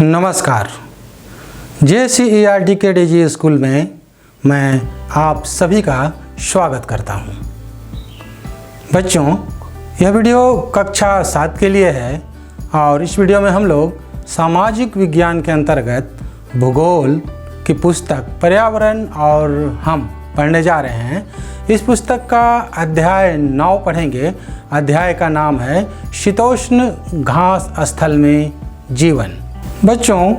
नमस्कार। JCERT के DG school में मैं आप सभी का स्वागत करता हूं। बच्चों, यह वीडियो कक्षा 7 के लिए है और इस वीडियो में हम लोग सामाजिक विज्ञान के अंतर्गत भूगोल की पुस्तक पर्यावरण और हम पढ़ने जा रहे हैं। इस पुस्तक का अध्याय 9 पढ़ेंगे। अध्याय का नाम है शीतोष्ण घास स्थल में जीवन। बच्चों,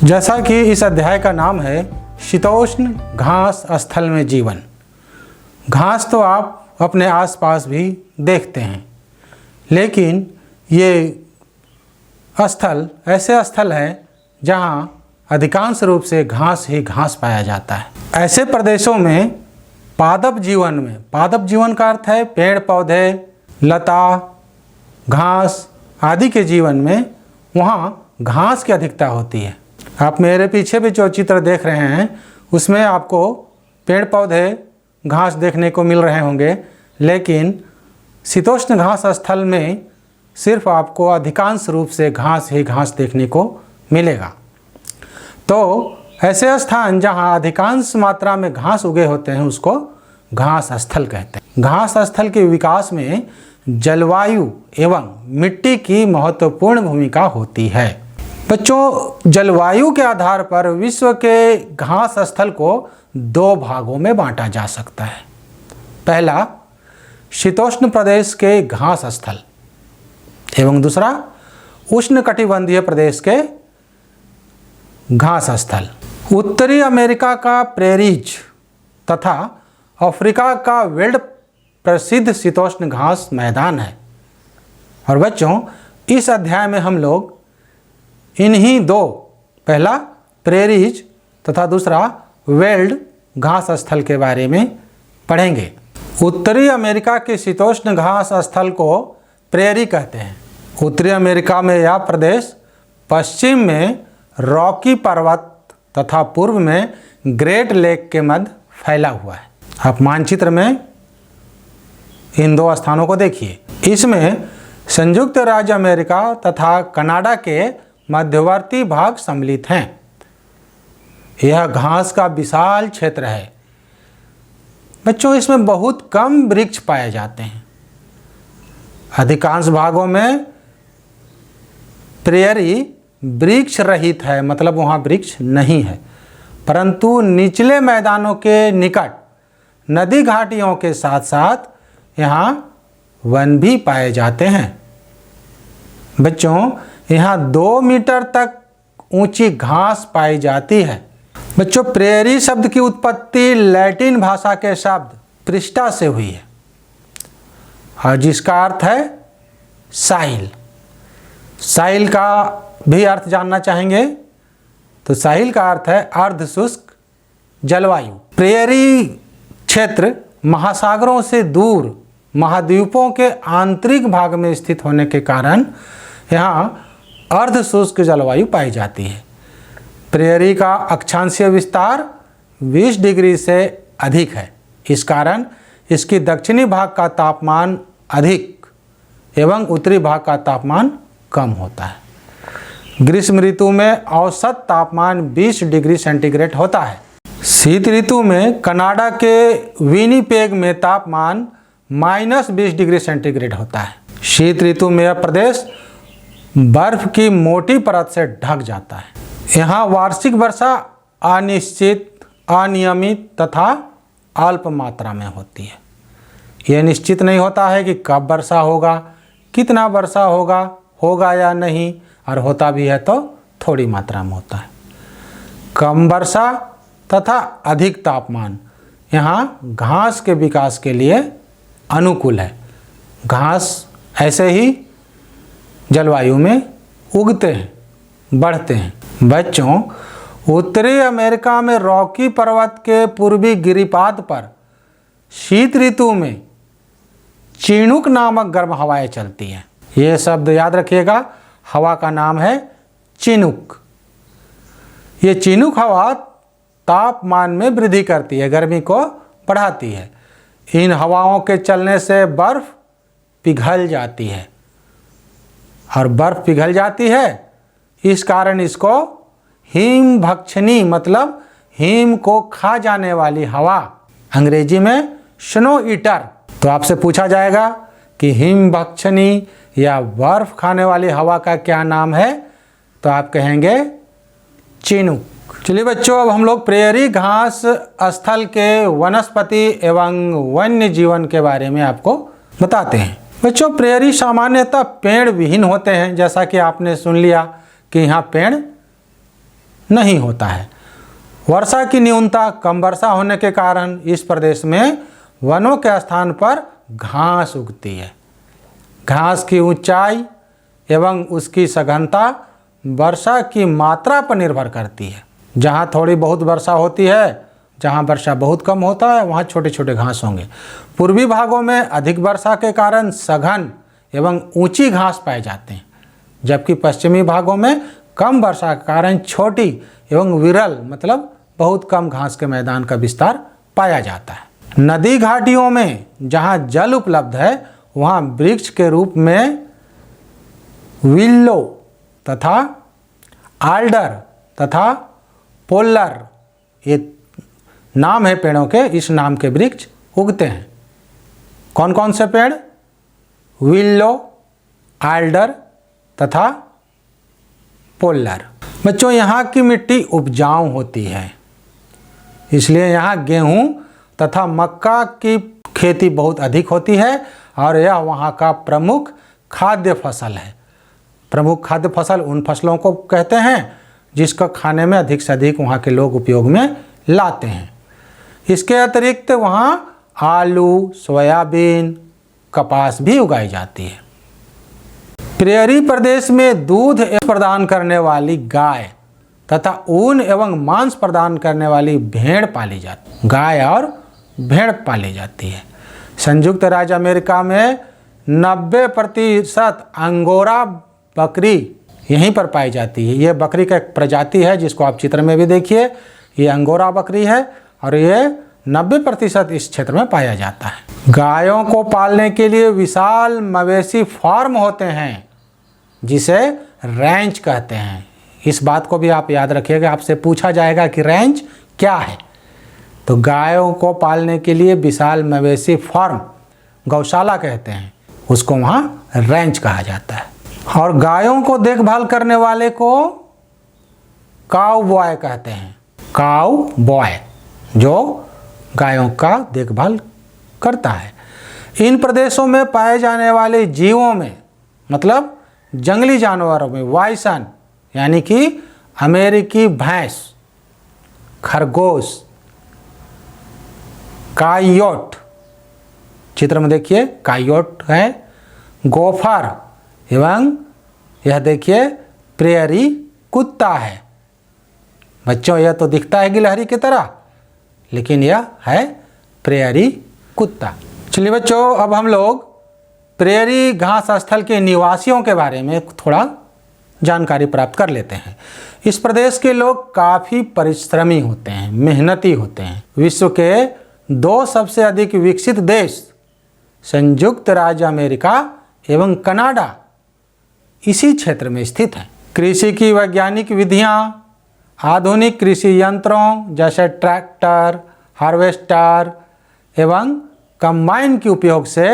जैसा कि इस अध्याय का नाम है शीतोष्ण घास स्थल में जीवन, घास तो आप अपने आसपास भी देखते हैं, लेकिन ये स्थल ऐसे स्थल है जहाँ अधिकांश रूप से घास ही घास पाया जाता है। ऐसे प्रदेशों में पादप जीवन का अर्थ है पेड़ पौधे, लता, घास आदि के जीवन में वहाँ घास की अधिकता होती है। आप मेरे पीछे भी जो चित्र देख रहे हैं उसमें आपको पेड़ पौधे, घास देखने को मिल रहे होंगे, लेकिन शीतोष्ण घास स्थल में सिर्फ आपको अधिकांश रूप से घास ही घास देखने को मिलेगा। तो ऐसे स्थान जहां अधिकांश मात्रा में घास उगे होते हैं उसको घास स्थल कहते हैं। घास स्थल के विकास में जलवायु एवं मिट्टी की महत्वपूर्ण भूमिका होती है। बच्चों, जलवायु के आधार पर विश्व के घास स्थल को 2 भागों में बांटा जा सकता है। पहला, शीतोष्ण प्रदेश के घास स्थल एवं दूसरा उष्णकटिबंधीय प्रदेश के घास स्थल। उत्तरी अमेरिका का प्रेरीज तथा अफ्रीका का वेल्ड प्रसिद्ध शीतोष्ण घास मैदान है। और बच्चों, इस अध्याय में हम लोग इन्हीं 2, पहला प्रेरीज तथा दूसरा वेल्ड घास स्थल के बारे में पढ़ेंगे। उत्तरी अमेरिका के शीतोष्ण घास स्थल को प्रेरी कहते हैं। उत्तरी अमेरिका में यह प्रदेश पश्चिम में रॉकी पर्वत तथा पूर्व में ग्रेट लेक के मध्य फैला हुआ है। आप मानचित्र में इन 2 स्थानों को देखिए। इसमें संयुक्त राज्य अमेरिका तथा कनाडा के मध्यवर्ती भाग सम्मिलित हैं। यह घास का विशाल क्षेत्र है। बच्चों, इसमें बहुत कम वृक्ष पाए जाते हैं। अधिकांश भागों में प्रेरी वृक्ष रहित है, मतलब वहाँ वृक्ष नहीं है, परंतु निचले मैदानों के निकट नदी घाटियों के साथ साथ यहाँ वन भी पाए जाते हैं। बच्चों, यहाँ 2 मीटर तक ऊंची घास पाई जाती है। बच्चों, प्रेरी शब्द की उत्पत्ति लैटिन भाषा के शब्द प्रिस्टा से हुई है और जिसका अर्थ है साहिल। साहिल का भी अर्थ जानना चाहेंगे तो साहिल का अर्थ है अर्ध शुष्क जलवायु। प्रेरी क्षेत्र महासागरों से दूर महाद्वीपों के आंतरिक भाग में स्थित होने के कारण यहाँ अर्ध शुष्क जलवायु पाई जाती है। प्रेरी का अक्षांशीय विस्तार 20 डिग्री से अधिक है। इस कारण इसकी दक्षिणी भाग का तापमान अधिक एवं उत्तरी भाग का तापमान कम होता है। ग्रीष्म ऋतु में औसत तापमान 20 डिग्री सेंटीग्रेड होता है। शीत ऋतु में कनाडा के विनिपेग में तापमान -20 डिग्री सेंटीग्रेड होता है। शीत ऋतु में यह प्रदेश बर्फ की मोटी परत से ढक जाता है। यहाँ वार्षिक वर्षा अनिश्चित, अनियमित तथा अल्प मात्रा में होती है। यह निश्चित नहीं होता है कि कब वर्षा होगा, कितना वर्षा होगा या नहीं, और होता भी है तो थोड़ी मात्रा में होता है। कम वर्षा तथा अधिक तापमान यहाँ घास के विकास के लिए अनुकूल है। घास ऐसे ही जलवायु में उगते हैं, बढ़ते हैं। बच्चों, उत्तरी अमेरिका में रॉकी पर्वत के पूर्वी गिरिपाद पर शीत ऋतु में चिनूक नामक गर्म हवाएं चलती हैं। ये शब्द याद रखिएगा, हवा का नाम है चिनूक। ये चिनूक हवा तापमान में वृद्धि करती है, गर्मी को बढ़ाती है। इन हवाओं के चलने से बर्फ पिघल जाती है, और बर्फ पिघल जाती है, इस कारण इसको हिम भक्षणी मतलब हिम को खा जाने वाली हवा, अंग्रेजी में स्नो ईटर। तो आपसे पूछा जाएगा कि हिम भक्षणी या बर्फ खाने वाली हवा का क्या नाम है, तो आप कहेंगे चिनूक। चलिए बच्चों, अब हम लोग प्रेयरी घास स्थल के वनस्पति एवं वन्य जीवन के बारे में आपको बताते हैं। बच्चों, प्रेयरी सामान्यतः पेड़ विहीन होते हैं, जैसा कि आपने सुन लिया कि यहाँ पेड़ नहीं होता है। वर्षा की न्यूनता, कम वर्षा होने के कारण इस प्रदेश में वनों के स्थान पर घास उगती है। घास की ऊंचाई एवं उसकी सघनता वर्षा की मात्रा पर निर्भर करती है। जहाँ थोड़ी बहुत वर्षा होती है, जहाँ वर्षा बहुत कम होता है, वहाँ छोटे छोटे घास होंगे। पूर्वी भागों में अधिक वर्षा के कारण सघन एवं ऊंची घास पाए जाते हैं, जबकि पश्चिमी भागों में कम वर्षा के कारण छोटी एवं विरल मतलब बहुत कम घास के मैदान का विस्तार पाया जाता है। नदी घाटियों में जहाँ जल उपलब्ध है, वहाँ वृक्ष के रूप में विल्लो तथा आल्डर तथा पोलर, ये नाम है पेड़ों के, इस नाम के वृक्ष उगते हैं। कौन कौन से पेड़? विल्लो, आल्डर तथा पोलर। बच्चों, यहाँ की मिट्टी उपजाऊ होती है, इसलिए यहाँ गेहूँ तथा मक्का की खेती बहुत अधिक होती है, और यह वहाँ का प्रमुख खाद्य फसल है। प्रमुख खाद्य फसल उन फसलों को कहते हैं जिसका खाने में अधिक से अधिक वहाँ के लोग उपयोग में लाते हैं। इसके अतिरिक्त वहाँ आलू, सोयाबीन, कपास भी उगाई जाती है। प्रेयरी प्रदेश में दूध प्रदान करने वाली गाय तथा ऊन एवं मांस प्रदान करने वाली भेड़ पाली जाती है। गाय और भेड़ पाली जाती है। संयुक्त राज्य अमेरिका में 90% अंगोरा बकरी यहीं पर पाई जाती है। ये बकरी का एक प्रजाति है जिसको आप चित्र में भी देखिए, ये अंगोरा बकरी है और ये 90% इस क्षेत्र में पाया जाता है। गायों को पालने के लिए विशाल मवेशी फार्म होते हैं जिसे रैंच कहते हैं। इस बात को भी आप याद रखिएगा, आपसे पूछा जाएगा कि रैंच क्या है। तो गायों को पालने के लिए विशाल मवेशी फार्म, गौशाला कहते हैं, उसको वहाँ रैंच कहा जाता है। और गायों को देखभाल करने वाले को काउ बॉय कहते हैं। काउ बॉय जो गायों का देखभाल करता है। इन प्रदेशों में पाए जाने वाले जीवों में मतलब जंगली जानवरों में वाइसन यानी कि अमेरिकी भैंस, खरगोश, कायोट, चित्र में देखिए कायोट है, गोफर एवं यह देखिए प्रेयरी कुत्ता है। बच्चों, यह तो दिखता है गिलहरी की तरह, लेकिन यह है प्रेयरी कुत्ता। चलिए बच्चों, अब हम लोग प्रेयरी घास स्थल के निवासियों के बारे में थोड़ा जानकारी प्राप्त कर लेते हैं। इस प्रदेश के लोग काफ़ी परिश्रमी होते हैं, मेहनती होते हैं। विश्व के 2 सबसे अधिक विकसित देश संयुक्त राज्य अमेरिका एवं कनाडा इसी क्षेत्र में स्थित हैं। कृषि की वैज्ञानिक विधियाँ, आधुनिक कृषि यंत्रों जैसे ट्रैक्टर, हार्वेस्टर एवं कंबाइन के उपयोग से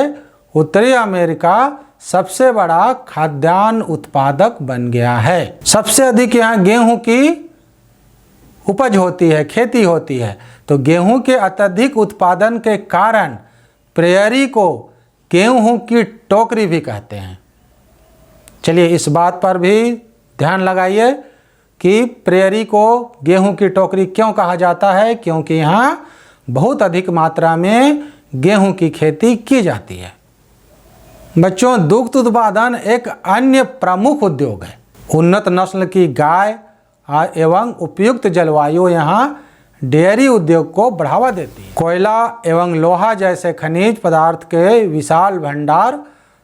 उत्तरी अमेरिका सबसे बड़ा खाद्यान्न उत्पादक बन गया है। सबसे अधिक यहाँ गेहूं की उपज होती है, खेती होती है। तो गेहूं के अत्यधिक उत्पादन के कारण प्रेयरी को गेहूं की टोकरी भी कहते हैं। चलिए इस बात पर भी ध्यान लगाइए कि प्रेयरी को गेहूं की टोकरी क्यों कहा जाता है, क्योंकि यहाँ बहुत अधिक मात्रा में गेहूं की खेती की जाती है। बच्चों, दुग्ध उत्पादन एक अन्य प्रमुख उद्योग है। उन्नत नस्ल की गाय एवं उपयुक्त जलवायु यहाँ डेयरी उद्योग को बढ़ावा देती है। कोयला एवं लोहा जैसे खनिज पदार्थ के विशाल भंडार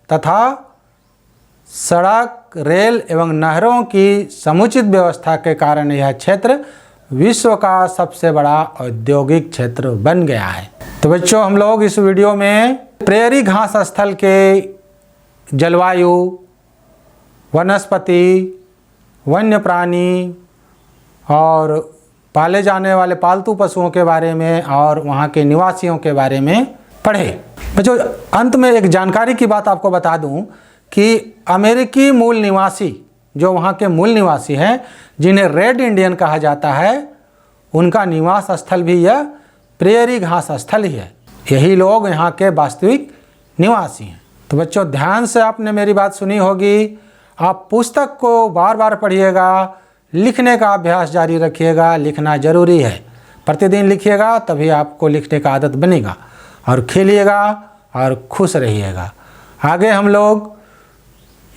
तथा सड़क, रेल एवं नहरों की समुचित व्यवस्था के कारण यह क्षेत्र विश्व का सबसे बड़ा औद्योगिक क्षेत्र बन गया है। तो बच्चों, हम लोग इस वीडियो में प्रेयरी घास स्थल के जलवायु, वनस्पति, वन्य प्राणी और पाले जाने वाले पालतू पशुओं के बारे में और वहाँ के निवासियों के बारे में पढ़े। बच्चों, अंत में एक जानकारी की बात आपको बता दूं कि अमेरिकी मूल निवासी, जो वहाँ के मूल निवासी हैं, जिन्हें रेड इंडियन कहा जाता है, उनका निवास स्थल भी यह प्रेयरी घास स्थल ही है। यही लोग यहाँ के वास्तविक निवासी हैं। तो बच्चों, ध्यान से आपने मेरी बात सुनी होगी। आप पुस्तक को बार बार पढ़िएगा, लिखने का अभ्यास जारी रखिएगा। लिखना जरूरी है, प्रतिदिन लिखिएगा, तभी आपको लिखने का आदत बनेगा। और खेलिएगा और खुश रहिएगा। आगे हम लोग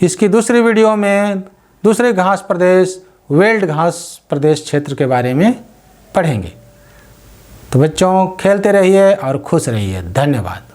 इसकी दूसरी वीडियो में दूसरे घास प्रदेश, वेल्ड घास प्रदेश क्षेत्र के बारे में पढ़ेंगे। तो बच्चों, खेलते रहिए और खुश रहिए। धन्यवाद।